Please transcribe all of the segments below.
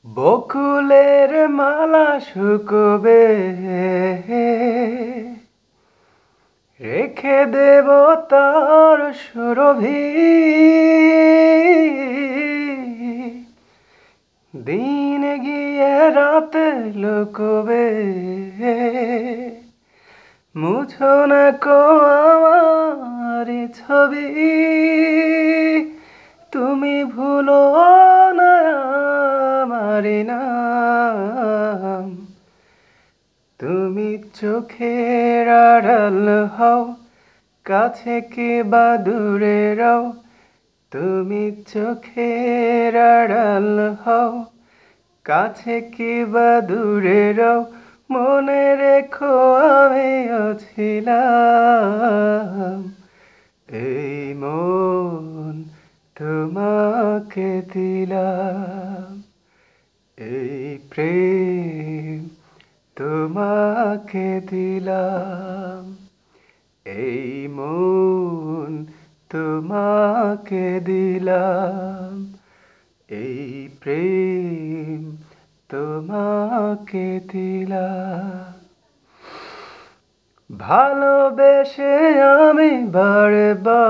বকুলের মালা শুকোবে, রেখে দেব তার সুরভি। দিন গিয়ে রাতে লুকোবে, মুছো না কো আমার ছবি। তুমি ভুলো না আমার নাম। তুমি চোখের আড়াল হও, কাছে কি বা দূরে রও। তুমি চোখের আড়াল হও, কাছে কি বা দূরে রও। মনে রেখো আমিও ছিলাম। এই মন তোমাকে দিলাম, এই প্রেম তোমাকে দিলাম। এই মন তোমাকে দিলাম, এই প্রেম তোমাকে দিলাম। ভালোবেসে আমি বারবার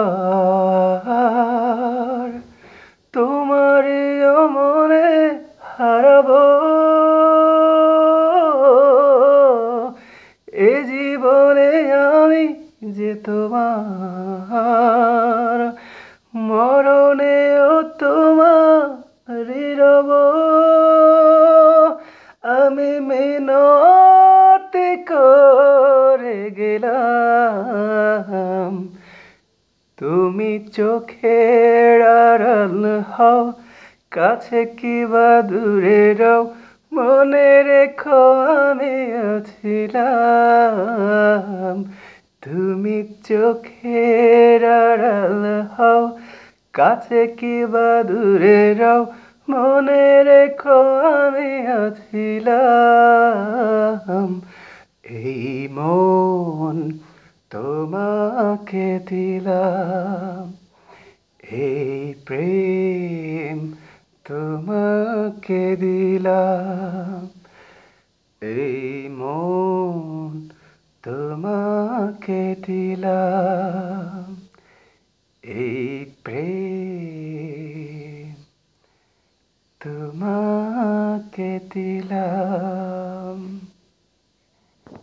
তোমারই মনে হারাবো। এ জীবনে আমি যে তোমার, মরণেও তোমারই রব। আমি মিনতি করে গেলাম, তুমি চোখের আড়াল হও, কাছে কি বা দূরে রও। মনে রেখো আমিও ছিলাম। তুমি চোখের আড়াল হও, কাছে কি বা দূরে রও। মনে রেখো আমিও ছিলাম। এই মন তোমাকে দিলাম, এই প্রেম তোমাকে দিলাম। এই মন তোমাকে দিলাম, এই প্রেম তোমাকে দিলাম।